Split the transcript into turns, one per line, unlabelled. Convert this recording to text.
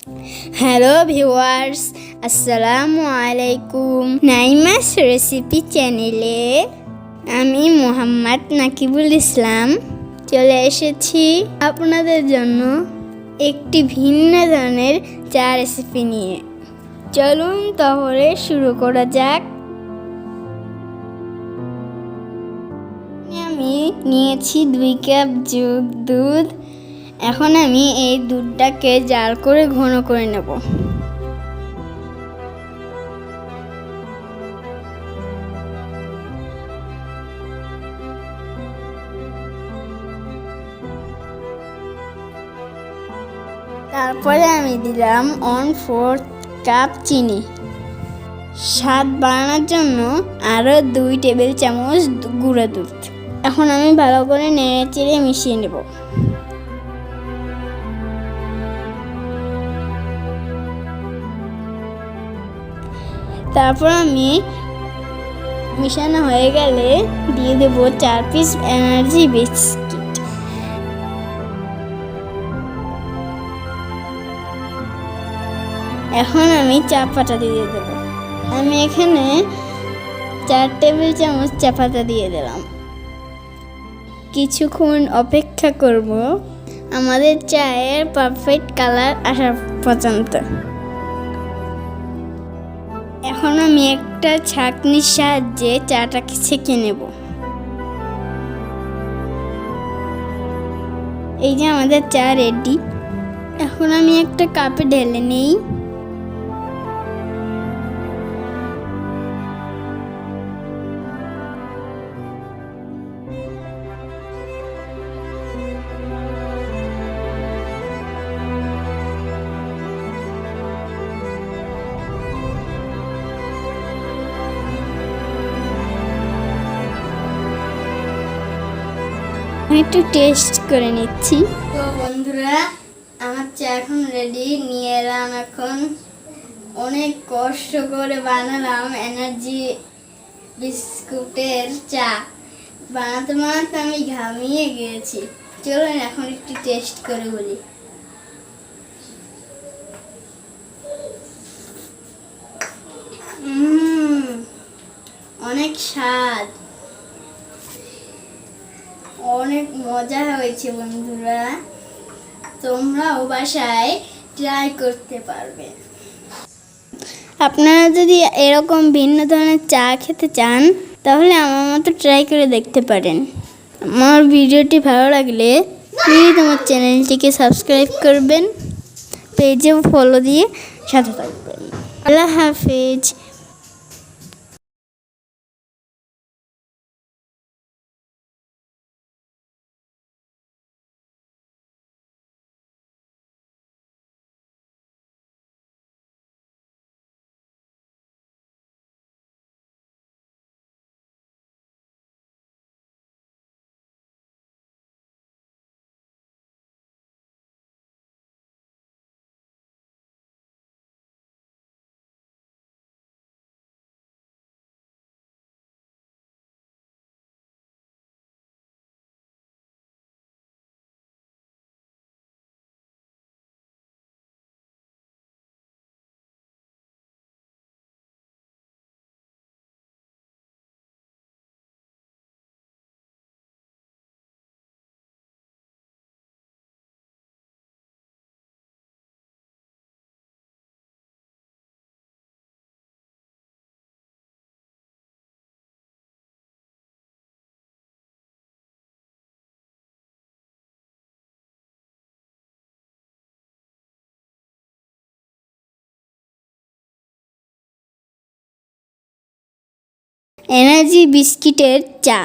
Hello viewers, আসসালামু আলাইকুম। নাইমাস recipe চ্যানেলে আমি মোহাম্মদ নাকিবুল ইসলাম চলে এসেছি আপনাদের জন্য একটি ভিন্ন ধরনের চা রেসিপি নিয়ে। চলুন তাহলে শুরু করা যাক। আমি নিয়েছি 2 কাপ দুধ। এখন আমি এই দুধটাকে জাল করে ঘন করে নেব। তারপরে আমি দিলাম 1/4 কাপ চিনি। স্বাদ বাড়ানোর জন্য আরও 2 টেবিল চামচ গুঁড়ো দুধ। এখন আমি ভালো করে নেড়ে মিশিয়ে নেব। তারপর আমি মিশানো হয়ে গেলে দিয়ে দেব 4 পিস এনার্জি বিস্কিট। এখন আমি চা পাতা দিয়ে দেব। আমি এখানে 4 টেবিল চামচ চা পাতা দিয়ে দিলাম। কিছুক্ষণ অপেক্ষা করব আমাদের চায়ের পারফেক্ট কালার আসা পর্যন্ত। এখন আমি একটা ছাঁকনির সাহায্যে চাটাকে ছেঁকে নেব। এই যে আমাদের চা রেডি। এখন আমি একটা কাপে ঢেলে নেই। একটু টেস্ট করে নিচ্ছি। তো বন্ধুরা, আমার চা এখন রেডি। নিয়ে এলাম এখন। অনেক কষ্ট করে বানালাম এনার্জি বিস্কুটের চা। বানাতে বানাতে আমি ঘামিয়ে গিয়েছি। চলুন এখন একটু টেস্ট করে বলি। অনেক স্বাদ, অনেক মজা হয়েছে বন্ধুরা। তোমরাও বাসায় ট্রাই করতে পারবে। আপনারা যদি এরকম ভিন্ন ধরনের চা খেতে চান তাহলে আমার মতো ট্রাই করে দেখতে পারেন। আমার ভিডিওটি ভালো লাগলে প্লিজ আমার চ্যানেলটিকে সাবস্ক্রাইব করবেন, পেজেও ফলো দিয়ে সাথে থাকবেন। আল্লাহ হাফেজ। এনার্জি বিস্কিটের চা।